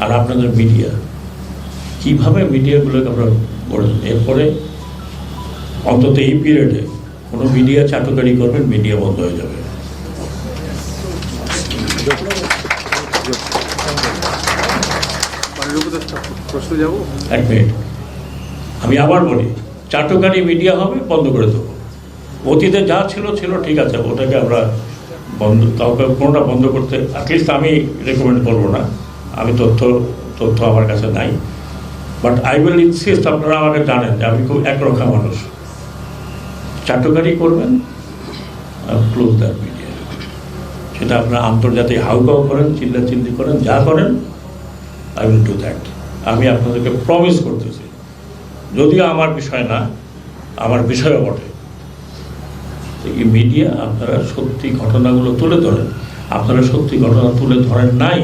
আর আপনাদের মিডিয়া কীভাবে মিডিয়াগুলোকে আমরা বলেছেন, এরপরে অন্তত এই পিরিয়ডে কোনো মিডিয়া চাটুকারি করবেন, মিডিয়া বন্ধ হয়ে যাবে। এক মিনিট, আমি আবার বলি, চাটুকারি মিডিয়া হবে, বন্ধ করে দেবো। অতীতে যা ছিল ছিল, ঠিক আছে, ওটাকে আমরা বন্ধ, কাউকে কোনোটা বন্ধ করতে অ্যাটলিস্ট আমি রেকমেন্ড করবো না। আমি তথ্য আমার কাছে নাই, বাট আই উইল ইনসিস্ট, আপনারা আমাকে জানেন যে আমি খুব একরক্ষা মানুষ। চাটুকারি করবেন, ক্লোজ দ্যাট মিডিয়া। সেটা আপনারা আন্তর্জাতিক হাউকাউ করেন, চিল্লাচিল্লি করেন, যা করেন, আই উইল ডু দ্যাট। আমি আপনাদেরকে প্রমিস করতেছি, যদিও আমার বিষয় না, আমার বিষয়ও বটে, এই মিডিয়া আপনারা সত্যি ঘটনাগুলো তুলে ধরেন। আপনারা সত্যি ঘটনা তুলে ধরেন নাই।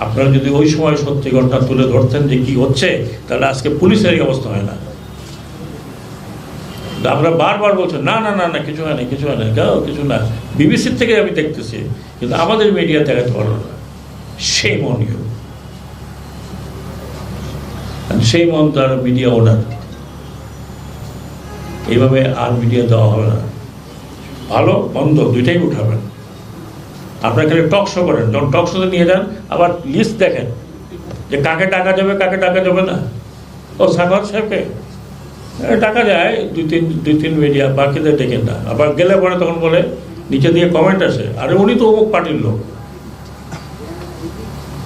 আপনারা যদি ওই সময় সত্যি ঘটনা তুলে ধরতেন যে কি হচ্ছে, তাহলে আজকে পুলিশের এই অবস্থা হয় না। আমরা বারবার বলছেন না না না না, কিছু হয় না, কিছু হয় না, কিছু না। বিবিসির থেকে আমি দেখতেছি, কিন্তু আমাদের মিডিয়া দেখাতে পারলো না। সেই মনীয়, সেই মন তার মিডিয়া ওনার। এইভাবে আর মিডিয়া দেওয়া হবে না। ভালো মন্দ দুইটাই উঠাবেন। আপনারা খালি টক শো করেন, যখন টক শোতে নিয়ে যান আবার লিস্ট দেখেন যে কাকে টাকা যাবে, কাকে টাকা যাবে না। ও সাগর সাহেবকে টাকা যায় দুই তিন মিডিয়া, বাকিদের ডেকেন না। আবার গেলে পরে তখন বলে, নিচে দিয়ে কমেন্ট আসে, আরে উনি তো অমুক পার্টির লোক।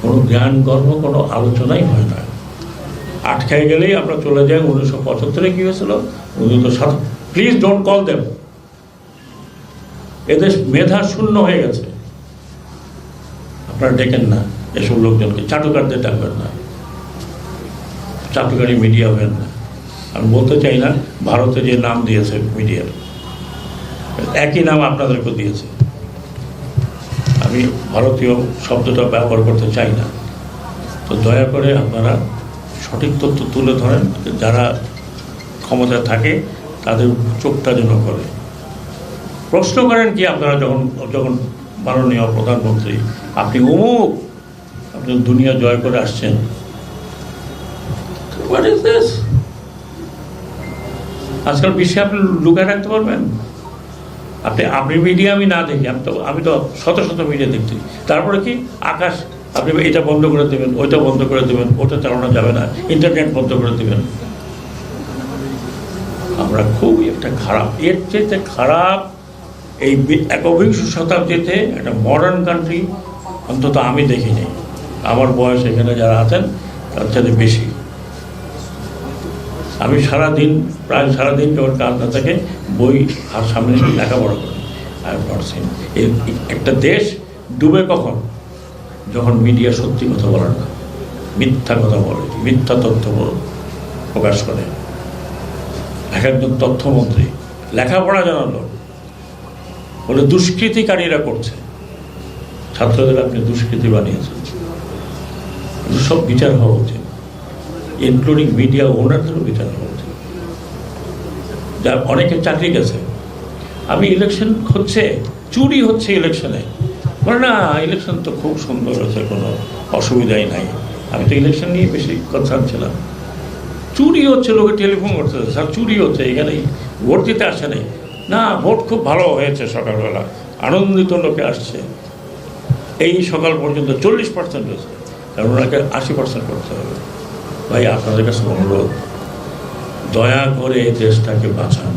কোনো জ্ঞান গর্ব, কোনো আলোচনাই হয় না। আটকায় গেলেই আমরা চলে যাই 1975-এ কী হয়েছিল, 1907। Please don't call them. এদেশ মেধা শূন্য হয়ে গেছে। আপনারা ডেকেন না এসব লোকজনকে, চাটুকারদের ডাকবেন না, চাটুকারি মিডিয়া হবেন না। আমি বলতে চাই না ভারতে যে নাম দিয়েছে মিডিয়ার, একই নাম আপনাদেরকেও দিয়েছে। আমি ভারতীয় শব্দটা ব্যবহার করতে চাই না। তো দয়া করে আপনারা সঠিক তথ্য তুলে ধরেন, যারা ক্ষমতায় থাকে তাদের চোখটা যেন করে। প্রশ্ন করেন কি আপনারা যখন মাননীয় প্রধানমন্ত্রী, আপনি অমুক, আপনি দুনিয়া জয় করে আসছেন, হোয়াট ইজ দিস? আজকাল বিশ্বে আপনি লুকায় রাখতে পারবেন? আপনি মিডিয়া আমি না দেখি, আমি তো শত শত মিডিয়া দেখছি। তারপরে কি আকাশ, আপনি এটা বন্ধ করে দেবেন, ওইটা বন্ধ করে দেবেন, ওটা চালানো যাবে না, ইন্টারনেট বন্ধ করে দেবেন। আমরা খুবই একটা খারাপ, এর চেয়ে খারাপ এই 21 শতাব্দীতে একটা মডার্ন কান্ট্রি অন্তত আমি দেখিনি। আমার বয়স এখানে যারা আছেন তার সাথে বেশি। আমি প্রায় সারাদিন যখন কাজ না থাকে বই আর সামনে লেখাপড়া করি। একটা দেশ ডুবে কখন? যখন মিডিয়া সত্যি কথা বলে না, মিথ্যা কথা বলে, মিথ্যা তথ্য প্রকাশ করে। একজন তথ্যমন্ত্রী লেখাপড়া জানালো, বলে দুষ্কৃতিকারীরা করছে, ছাত্রদের আপনি দুষ্কৃতি বানিয়েছেন। সব বিচার হওয়া উচিত, ইনক্লুডিং মিডিয়া ওনারদেরও বিচার হওয়া উচিত। যা অনেকে চাকরি গেছে, আমি ইলেকশন হচ্ছে, চুরি হচ্ছে ইলেকশনে, বলে না ইলেকশন তো খুব সুন্দর হয়েছে, কোনো অসুবিধাই নাই। আমি তো ইলেকশন নিয়ে বেশি কনসার্ন ছিলাম। চুরি হচ্ছে, লোকে টেলিফোন করতেছে, স্যার চুরি হচ্ছে, এখানেই ভোট দিতে আসে নাই। না, ভোট খুব ভালো হয়েছে, সকালবেলা আনন্দিত লোকে আসছে। এই সকাল পর্যন্ত 40% হয়েছে, কারণ ওনাকে 80% করতে হবে। ভাই আপনাদের কাছে অনুরোধ, দয়া করে এই দেশটাকে বাঁচান।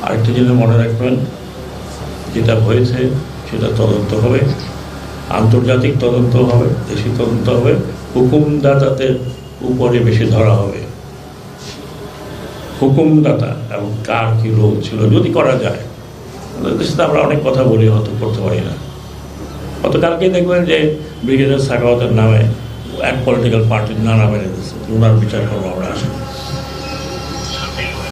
আরেকটা জিনিস মনে রাখবেন, যেটা হয়েছে সেটা তদন্ত হবে, আন্তর্জাতিক তদন্ত হবে, দেশি তদন্ত হবে, হুকুমদাতাদের উপরে বেশি ধরা হবে। হুকুমদাতা এবং কার কী রোল ছিল যদি করা যায়। দেশে তো আমরা অনেক কথা বলি, হয়তো করতে পারি না। গতকালকেই দেখবেন যে ব্রিগেডিয়ার সাখাওয়াতের নামে এক পলিটিক্যাল পার্টির নানা মেরে দিচ্ছে, ওনার বিচার করবো আমরা আসি।